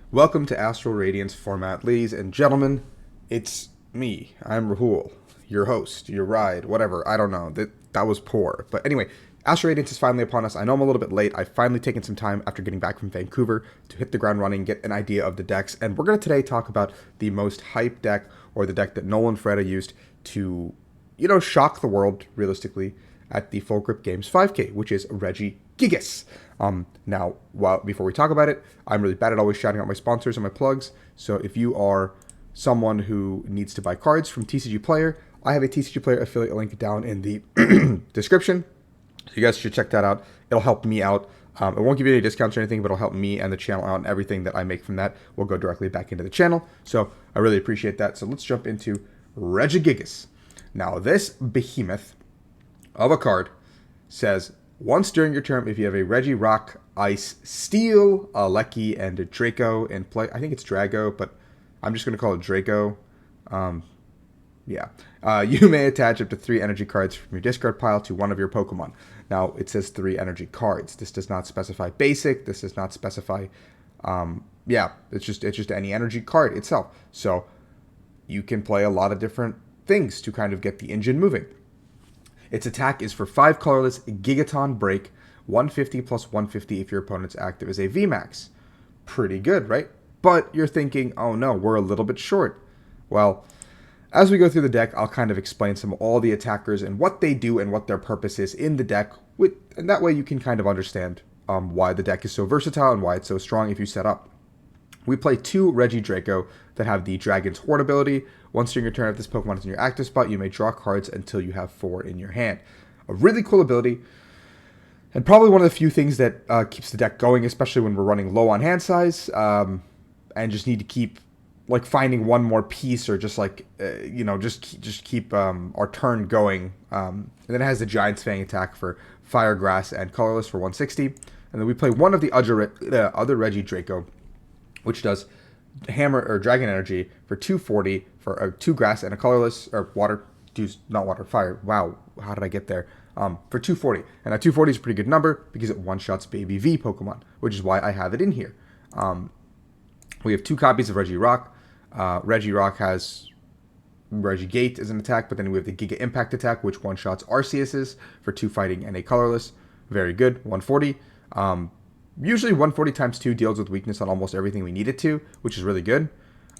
Welcome to Astral Radiance format, ladies and gentlemen. It's me. I'm Rahul, your host, your ride, whatever. I don't know. That was poor. But anyway, Astral Radiance is finally upon us. I know I'm a little bit late. I've finally taken some time after getting back from Vancouver to hit the ground running, get an idea of the decks, and we're going to today talk about the most hyped deck, or the deck that Nolan Freda used to, shock the world, realistically, at the Full Grip Games 5K, which is Regigigas. Now, before we talk about it, I'm really bad at always shouting out my sponsors and my plugs. So if you are someone who needs to buy cards from TCG Player, I have a TCG Player affiliate link down in the description. So you guys should check that out. It'll help me out. It won't give you any discounts or anything, but it'll help me and the channel out, and everything that I make from that will go directly back into the channel. So I really appreciate that. So let's jump into Regigigas. Now, this behemoth of a card says, once during your turn, if you have a Regirock Ice Steel, a Lecky, and a Draco in play, I think it's Drago, but I'm just going to call it Draco. You may attach up to 3 energy cards from your discard pile to one of your Pokemon. Now, it says 3 energy cards. This does not specify basic. This does not specify, it's just any energy card itself. So you can play a lot of different things to kind of get the engine moving. Its attack is for 5 colorless Gigaton Break, 150 plus 150 if your opponent's active is a VMAX. Pretty good, right? But you're thinking, oh no, we're a little bit short. Well, as we go through the deck, I'll kind of explain all the attackers and what they do and what their purpose is in the deck, and that way you can kind of understand why the deck is so versatile and why it's so strong if you set up. We play 2 Regidrago that have the Dragon's Horde ability. Once during your turn, if this Pokemon is in your active spot, you may draw cards until you have 4 in your hand. A really cool ability, and probably one of the few things that keeps the deck going, especially when we're running low on hand size, and just need to keep finding one more piece, or just keep our turn going. And then it has the Giant's Fang attack for Fire, Grass, and Colorless for 160. And then we play one of the other Regidrago, which does Hammer or Dragon Energy for 240 for 2 grass and a colorless, or water, fire. Wow, how did I get there? For 240. And a 240 is a pretty good number because it one-shots Baby V Pokemon, which is why I have it in here. We have 2 copies of Regirock. Regirock has Regigate as an attack, but then we have the Giga Impact attack, which one-shots Arceus's for 2 fighting and a colorless. Very good, 140. Usually 140 times 2 deals with weakness on almost everything we need it to, which is really good.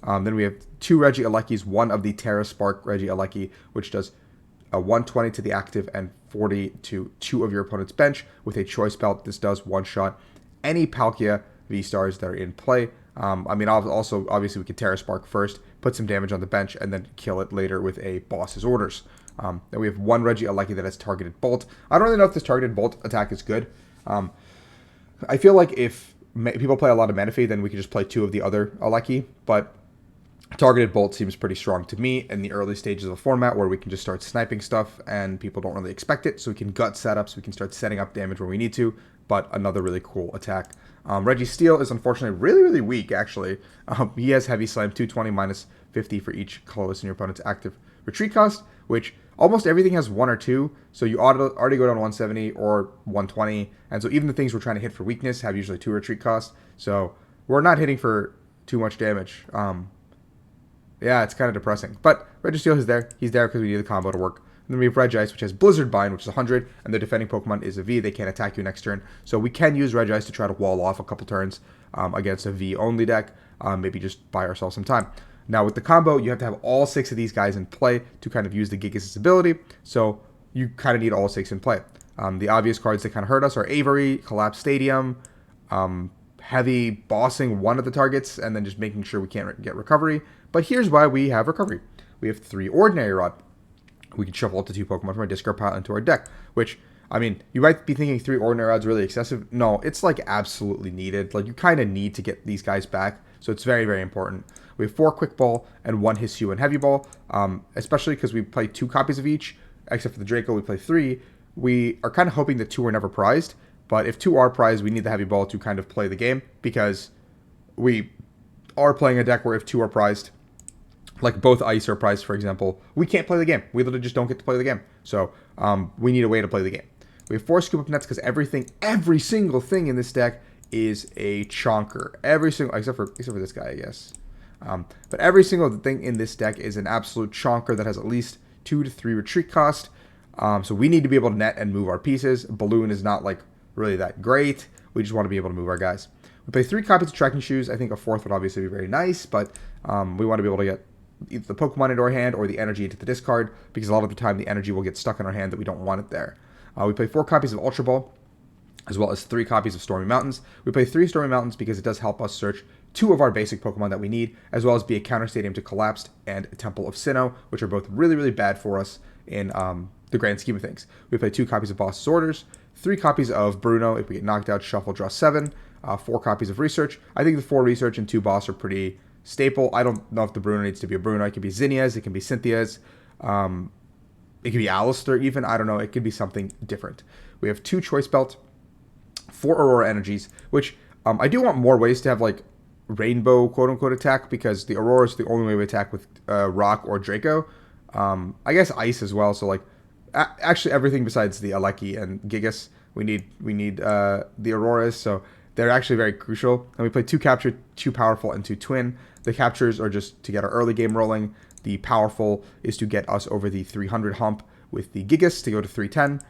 Then we have 2 Regielekis, one of the Terra Spark Regieleki, which does a 120 to the active and 40 to 2 of your opponent's bench. With a Choice Belt, this does one-shot any Palkia V-Stars that are in play. Also, obviously, we could Terra Spark first, put some damage on the bench, and then kill it later with a Boss's Orders. Then we have 1 Regieleki that has Targeted Bolt. I don't really know if this Targeted Bolt attack is good. I feel like if people play a lot of Manaphy, then we could just play 2 of the other Aleki, but Targeted Bolt seems pretty strong to me in the early stages of the format, where we can just start sniping stuff and people don't really expect it, so we can gut setups, we can start setting up damage where we need to, but another really cool attack. Registeel is unfortunately really, really weak, actually. He has Heavy Slam, 220 minus 50 for each colorless in your opponent's active retreat cost, which almost everything has 1 or 2, so you already go down 170 or 120, and so even the things we're trying to hit for weakness have usually 2 retreat costs, so we're not hitting for too much damage. It's kind of depressing, but Registeel is there. He's there because we need the combo to work. And then we have Regice, which has Blizzard Bind, which is 100, and the defending Pokemon is a V. They can't attack you next turn, so we can use Regice to try to wall off a couple turns against a V-only deck, maybe just buy ourselves some time. Now, with the combo, you have to have all 6 of these guys in play to kind of use the Gigas' ability, so you kind of need all 6 in play. The obvious cards that kind of hurt us are Avery, Collapse Stadium, heavy bossing one of the targets, and then just making sure we can't get recovery. But here's why we have recovery. We have 3 Ordinary Rod. We can shuffle up to 2 Pokemon from our discard pile into our deck, which, you might be thinking 3 Ordinary Rods really excessive. No, it's absolutely needed. You kind of need to get these guys back, so it's very, very important. We have 4 Quick Ball and 1 Hisuian Heavy Ball, especially because we play 2 copies of each, except for the Draco, we play 3. We are kind of hoping that 2 are never prized, but if 2 are prized, we need the Heavy Ball to kind of play the game, because we are playing a deck where if 2 are prized, like both Ice are prized, for example, we can't play the game. We literally just don't get to play the game. So we need a way to play the game. We have 4 Scoop Up Nets because every single thing in this deck is a chonker. Every single, except for this guy, I guess. But every single thing in this deck is an absolute chonker that has at least 2 to 3 retreat cost. So we need to be able to net and move our pieces. Balloon is not like really that great. We just want to be able to move our guys. We play 3 copies of Trekking Shoes. I think a 4th would obviously be very nice, but we want to be able to get either the Pokemon into our hand or the energy into the discard, because a lot of the time the energy will get stuck in our hand that we don't want it there. We play 4 copies of Ultra Ball, as well as 3 copies of Stormy Mountains. We play 3 Stormy Mountains because it does help us search 2 of our basic Pokemon that we need, as well as be a counter stadium to Collapsed and Temple of Sinnoh, which are both really, really bad for us in the grand scheme of things. We play 2 copies of Boss's Orders, 3 copies of Bruno if we get knocked out, shuffle, draw 7, 4 copies of Research. I think the 4 Research and 2 Boss are pretty staple. I don't know if the Bruno needs to be a Bruno. It can be Zinnia's, it can be Cynthia's, it could be Alistair even. I don't know. It could be something different. We have 2 Choice Belt, 4 Aurora Energies, which I do want more ways to have like rainbow quote-unquote attack, because the Aurora is the only way we attack with Rock or Draco. I guess Ice as well. So like actually everything besides the LAKEY and Gigas, we need the Auroras. So they're actually very crucial. And we play 2 Capture, 2 Powerful, and 2 Twin. The Captures are just to get our early game rolling. The Powerful is to get us over the 300 hump with the Gigas to go to 310.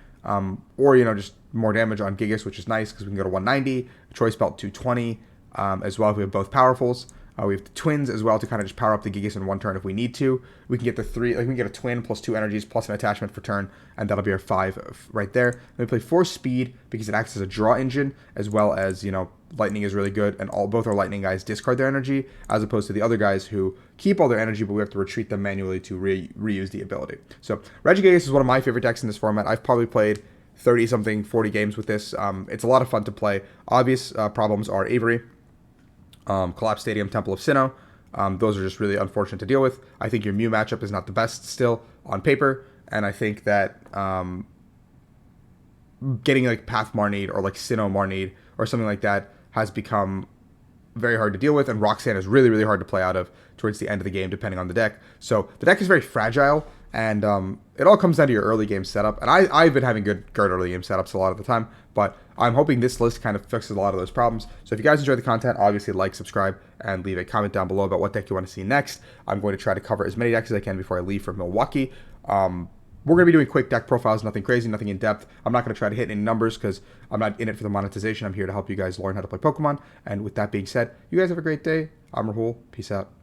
Or, you know, just more damage on Gigas, which is nice because we can go to 190. Choice Belt 220 as well if we have both Powerfuls. We have the Twins as well to kind of just power up the Gigas in 1 turn if we need to. We can get the 3, like we can get a Twin plus 2 energies plus an attachment for turn, and that'll be our 5 right there. Then we play 4 Speed because it acts as a draw engine, as well as, you know, Lightning is really good, and both our Lightning guys discard their energy, as opposed to the other guys who keep all their energy, but we have to retreat them manually to reuse the ability. So Regigigas is one of my favorite decks in this format. I've probably played 30-something, 40 games with this. It's a lot of fun to play. Obvious problems are Avery, Collapse Stadium, Temple of Sinnoh. Those are just really unfortunate to deal with. I think your Mew matchup is not the best still on paper, and I think that getting like Path Marnade or like Sinnoh Marnade or something like that has become very hard to deal with, and Roxanne is really, really hard to play out of towards the end of the game, depending on the deck. So the deck is very fragile, and it all comes down to your early game setup. And I've been having good early game setups a lot of the time, but I'm hoping this list kind of fixes a lot of those problems. So if you guys enjoy the content, obviously like, subscribe, and leave a comment down below about what deck you want to see next. I'm going to try to cover as many decks as I can before I leave for Milwaukee. We're going to be doing quick deck profiles, nothing crazy, nothing in depth. I'm not going to try to hit any numbers because I'm not in it for the monetization. I'm here to help you guys learn how to play Pokemon. And with that being said, you guys have a great day. I'm Rahul. Peace out.